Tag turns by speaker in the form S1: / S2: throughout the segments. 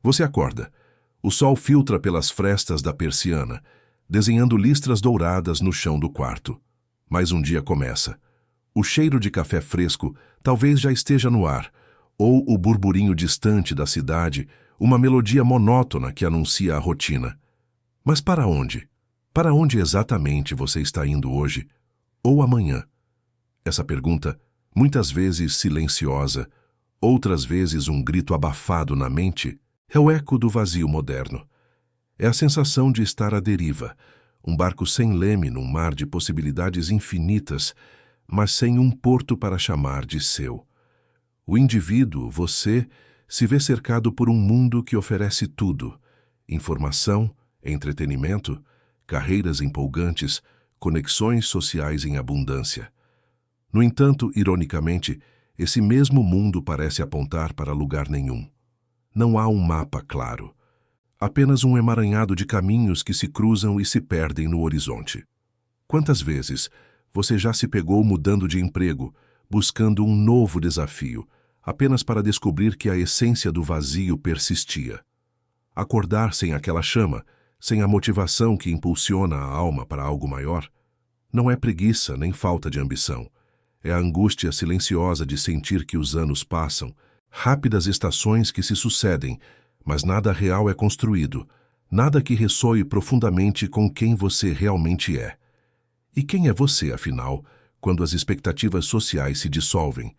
S1: Você acorda. O sol filtra pelas frestas da persiana, desenhando listras douradas no chão do quarto. Mais um dia começa. O cheiro de café fresco talvez já esteja no ar, ou o burburinho distante da cidade, uma melodia monótona que anuncia a rotina. Mas para onde? Para onde exatamente você está indo hoje? Ou amanhã? Essa pergunta, muitas vezes silenciosa, outras vezes um grito abafado na mente, é o eco do vazio moderno. É a sensação de estar à deriva, um barco sem leme num mar de possibilidades infinitas, mas sem um porto para chamar de seu. O indivíduo, você, se vê cercado por um mundo que oferece tudo: informação, entretenimento, carreiras empolgantes, conexões sociais em abundância. No entanto, ironicamente, esse mesmo mundo parece apontar para lugar nenhum. Não há um mapa claro. Apenas um emaranhado de caminhos que se cruzam e se perdem no horizonte. Quantas vezes você já se pegou mudando de emprego, buscando um novo desafio, apenas para descobrir que a essência do vazio persistia? Acordar sem aquela chama, sem a motivação que impulsiona a alma para algo maior, não é preguiça nem falta de ambição. É a angústia silenciosa de sentir que os anos passam, rápidas estações que se sucedem, mas nada real é construído, nada que ressoe profundamente com quem você realmente é. E quem é você, afinal, quando as expectativas sociais se dissolvem,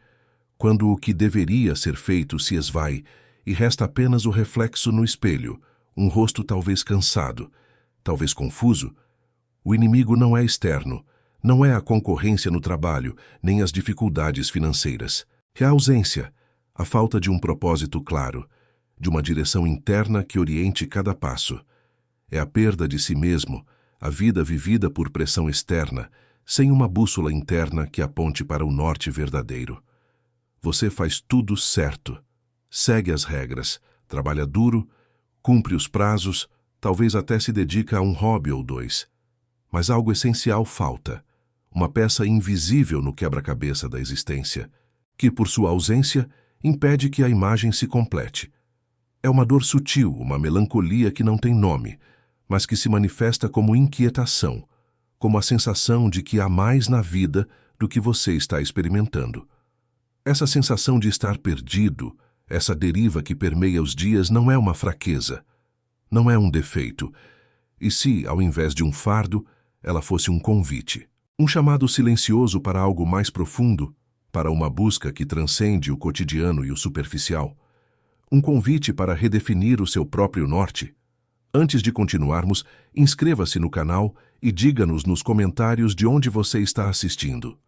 S1: quando o que deveria ser feito se esvai e resta apenas o reflexo no espelho, um rosto talvez cansado, talvez confuso? O inimigo não é externo, não é a concorrência no trabalho, nem as dificuldades financeiras. É a ausência, a falta de um propósito claro, de uma direção interna que oriente cada passo. É a perda de si mesmo, a vida vivida por pressão externa, sem uma bússola interna que aponte para o norte verdadeiro. Você faz tudo certo, segue as regras, trabalha duro, cumpre os prazos, talvez até se dedica a um hobby ou dois. Mas algo essencial falta, uma peça invisível no quebra-cabeça da existência, que, por sua ausência, impede que a imagem se complete. É uma dor sutil, uma melancolia que não tem nome, mas que se manifesta como inquietação, como a sensação de que há mais na vida do que você está experimentando. Essa sensação de estar perdido, essa deriva que permeia os dias não é uma fraqueza, não é um defeito. E se, ao invés de um fardo, ela fosse um convite, um chamado silencioso para algo mais profundo, para uma busca que transcende o cotidiano e o superficial, um convite para redefinir o seu próprio norte? Antes de continuarmos, inscreva-se no canal e diga-nos nos comentários de onde você está assistindo.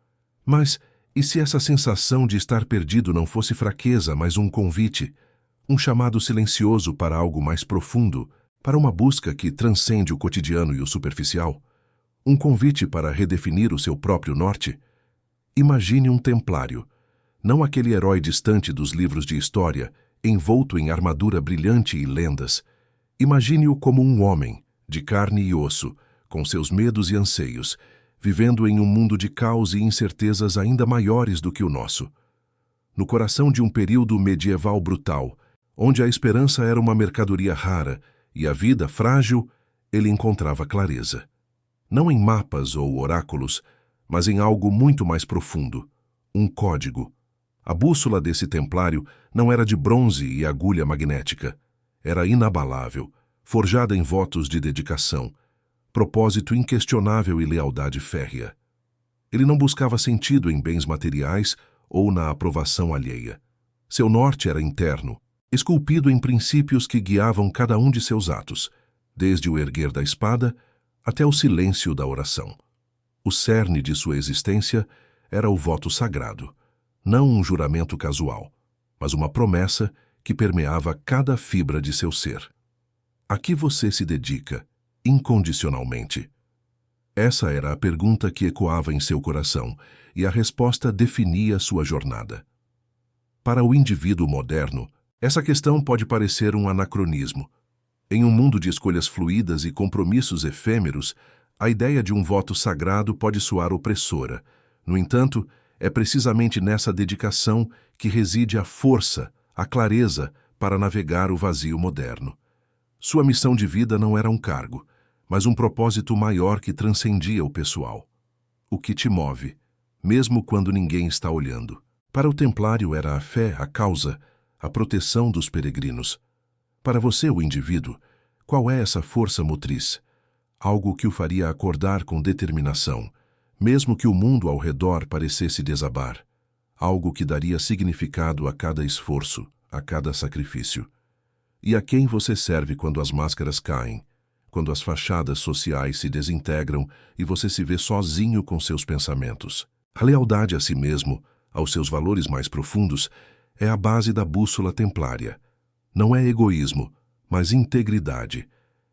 S1: Mas, e se essa sensação de estar perdido não fosse fraqueza, mas um convite, um chamado silencioso para algo mais profundo, para uma busca que transcende o cotidiano e o superficial? Um convite para redefinir o seu próprio norte? Imagine um templário, não aquele herói distante dos livros de história, envolto em armadura brilhante e lendas. Imagine-o como um homem, de carne e osso, com seus medos e anseios, vivendo em um mundo de caos e incertezas ainda maiores do que o nosso. No coração de um período medieval brutal, onde a esperança era uma mercadoria rara e a vida frágil, ele encontrava clareza. Não em mapas ou oráculos, mas em algo muito mais profundo, um código. A bússola desse templário não era de bronze e agulha magnética. Era inabalável, forjada em votos de dedicação, propósito inquestionável e lealdade férrea. Ele não buscava sentido em bens materiais ou na aprovação alheia. Seu norte era interno, esculpido em princípios que guiavam cada um de seus atos, desde o erguer da espada até o silêncio da oração. O cerne de sua existência era o voto sagrado, não um juramento casual, mas uma promessa que permeava cada fibra de seu ser. A que você se dedica, incondicionalmente? Essa era a pergunta que ecoava em seu coração, e a resposta definia sua jornada. Para o indivíduo moderno, essa questão pode parecer um anacronismo. Em um mundo de escolhas fluídas e compromissos efêmeros, a ideia de um voto sagrado pode soar opressora. No entanto, é precisamente nessa dedicação que reside a força, a clareza, para navegar o vazio moderno. Sua missão de vida não era um cargo, mas um propósito maior que transcendia o pessoal. O que te move, mesmo quando ninguém está olhando. Para o templário era a fé, a causa, a proteção dos peregrinos. Para você, o indivíduo, qual é essa força motriz? Algo que o faria acordar com determinação, mesmo que o mundo ao redor parecesse desabar. Algo que daria significado a cada esforço, a cada sacrifício. E a quem você serve quando as máscaras caem, quando as fachadas sociais se desintegram e você se vê sozinho com seus pensamentos? A lealdade a si mesmo, aos seus valores mais profundos, é a base da bússola templária. Não é egoísmo, mas integridade.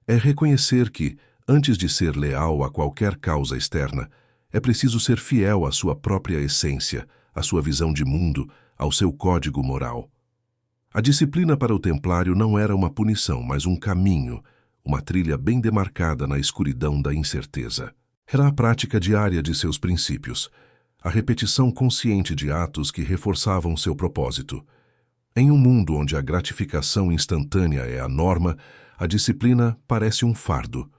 S1: É reconhecer que, antes de ser leal a qualquer causa externa, é preciso ser fiel à sua própria essência, à sua visão de mundo, ao seu código moral. A disciplina para o templário não era uma punição, mas um caminho, uma trilha bem demarcada na escuridão da incerteza. Era a prática diária de seus princípios, a repetição consciente de atos que reforçavam seu propósito. Em um mundo onde a gratificação instantânea é a norma, a disciplina parece um fardo.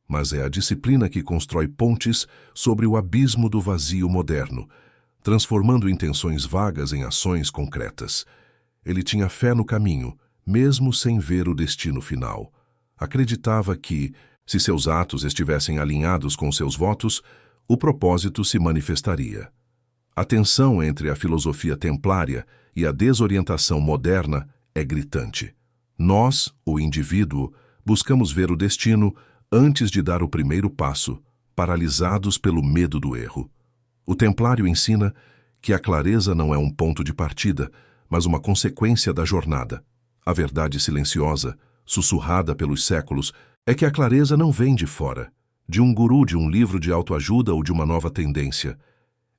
S1: Mas é a disciplina que constrói pontes sobre o abismo do vazio moderno, transformando intenções vagas em ações concretas. Ele tinha fé no caminho, mesmo sem ver o destino final. Acreditava que, se seus atos estivessem alinhados com seus votos, o propósito se manifestaria. A tensão entre a filosofia templária e a desorientação moderna é gritante. Nós, o indivíduo, buscamos ver o destino antes de dar o primeiro passo, paralisados pelo medo do erro. O templário ensina que a clareza não é um ponto de partida, mas uma consequência da jornada. A verdade silenciosa, sussurrada pelos séculos, é que a clareza não vem de fora, de um guru, de um livro de autoajuda ou de uma nova tendência.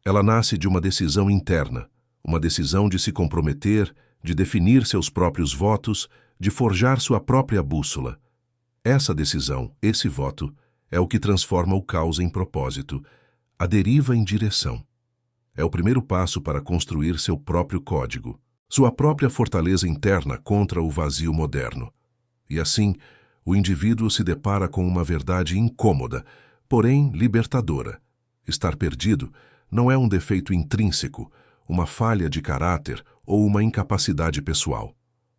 S1: Ela nasce de uma decisão interna, uma decisão de se comprometer, de definir seus próprios votos, de forjar sua própria bússola. Essa decisão, esse voto, é o que transforma o caos em propósito, a deriva em direção. É o primeiro passo para construir seu próprio código, sua própria fortaleza interna contra o vazio moderno. E assim, o indivíduo se depara com uma verdade incômoda, porém libertadora. Estar perdido não é um defeito intrínseco, uma falha de caráter ou uma incapacidade pessoal.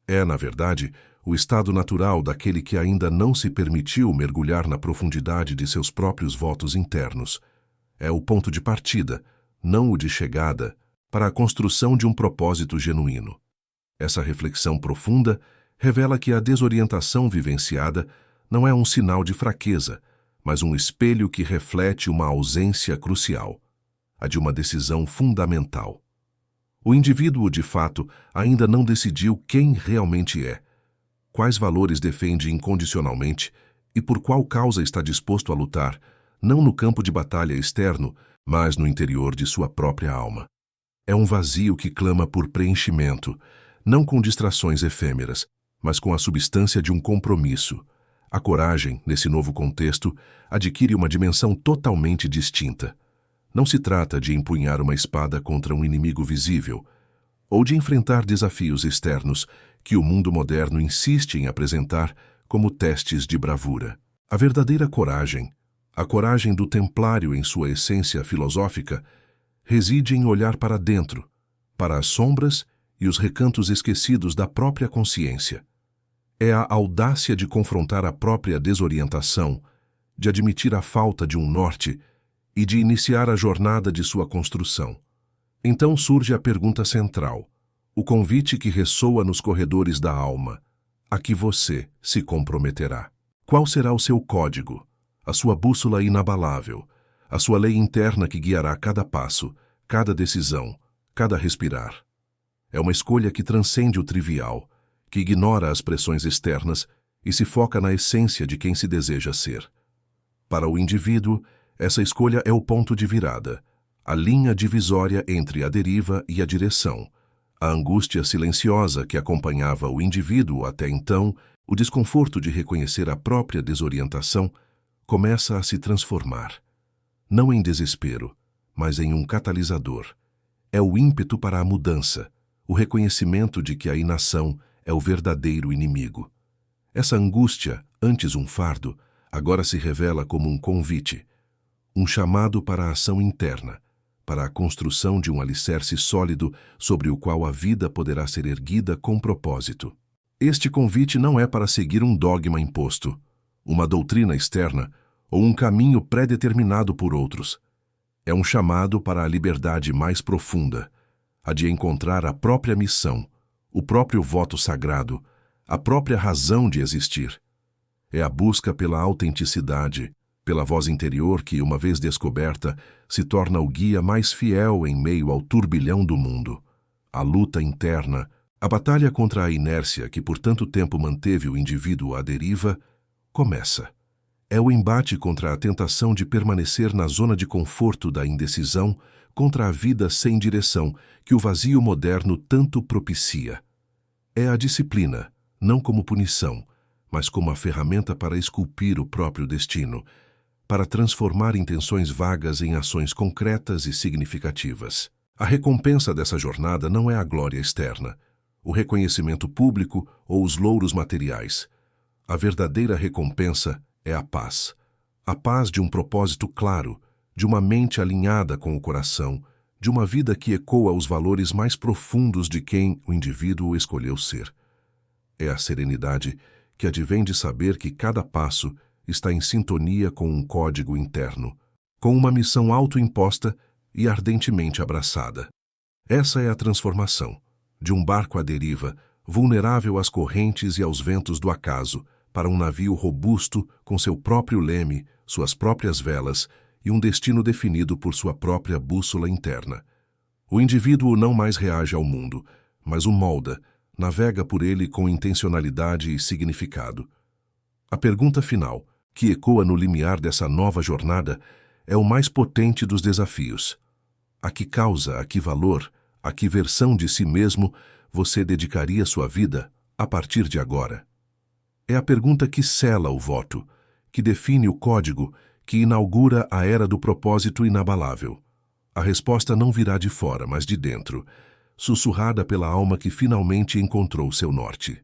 S1: É, na verdade, o estado natural daquele que ainda não se permitiu mergulhar na profundidade de seus próprios votos internos. É o ponto de partida, não o de chegada, para a construção de um propósito genuíno. Essa reflexão profunda revela que a desorientação vivenciada não é um sinal de fraqueza, mas um espelho que reflete uma ausência crucial, a de uma decisão fundamental. O indivíduo, de fato, ainda não decidiu quem realmente é, quais valores defende incondicionalmente e por qual causa está disposto a lutar, não no campo de batalha externo, mas no interior de sua própria alma. É um vazio que clama por preenchimento, não com distrações efêmeras, mas com a substância de um compromisso. A coragem, nesse novo contexto, adquire uma dimensão totalmente distinta. Não se trata de empunhar uma espada contra um inimigo visível, ou de enfrentar desafios externos que o mundo moderno insiste em apresentar como testes de bravura. A verdadeira coragem, a coragem do templário em sua essência filosófica, reside em olhar para dentro, para as sombras e os recantos esquecidos da própria consciência. É a audácia de confrontar a própria desorientação, de admitir a falta de um norte e de iniciar a jornada de sua construção. Então surge a pergunta central, o convite que ressoa nos corredores da alma, a que você se comprometerá. Qual será o seu código, a sua bússola inabalável, a sua lei interna que guiará cada passo, cada decisão, cada respirar? É uma escolha que transcende o trivial, que ignora as pressões externas e se foca na essência de quem se deseja ser. Para o indivíduo, essa escolha é o ponto de virada, a linha divisória entre a deriva e a direção, a angústia silenciosa que acompanhava o indivíduo até então, o desconforto de reconhecer a própria desorientação, começa a se transformar. Não em desespero, mas em um catalisador. É o ímpeto para a mudança, o reconhecimento de que a inação é o verdadeiro inimigo. Essa angústia, antes um fardo, agora se revela como um convite, um chamado para a ação interna, para a construção de um alicerce sólido sobre o qual a vida poderá ser erguida com propósito. Este convite não é para seguir um dogma imposto, uma doutrina externa ou um caminho pré-determinado por outros. É um chamado para a liberdade mais profunda, a de encontrar a própria missão, o próprio voto sagrado, a própria razão de existir. É a busca pela autenticidade, pela voz interior que, uma vez descoberta, se torna o guia mais fiel em meio ao turbilhão do mundo. A luta interna, a batalha contra a inércia que por tanto tempo manteve o indivíduo à deriva, começa. É o embate contra a tentação de permanecer na zona de conforto da indecisão, contra a vida sem direção que o vazio moderno tanto propicia. É a disciplina, não como punição, mas como a ferramenta para esculpir o próprio destino, para transformar intenções vagas em ações concretas e significativas. A recompensa dessa jornada não é a glória externa, o reconhecimento público ou os louros materiais. A verdadeira recompensa é a paz de um propósito claro, de uma mente alinhada com o coração, de uma vida que ecoa os valores mais profundos de quem o indivíduo escolheu ser. É a serenidade que advém de saber que cada passo está em sintonia com um código interno, com uma missão autoimposta e ardentemente abraçada. Essa é a transformação, de um barco à deriva, vulnerável às correntes e aos ventos do acaso, para um navio robusto com seu próprio leme, suas próprias velas e um destino definido por sua própria bússola interna. O indivíduo não mais reage ao mundo, mas o molda, navega por ele com intencionalidade e significado. A pergunta final, que ecoa no limiar dessa nova jornada, é o mais potente dos desafios. A que causa, a que valor, a que versão de si mesmo você dedicaria sua vida a partir de agora? É a pergunta que sela o voto, que define o código, que inaugura a era do propósito inabalável. A resposta não virá de fora, mas de dentro, sussurrada pela alma que finalmente encontrou seu norte.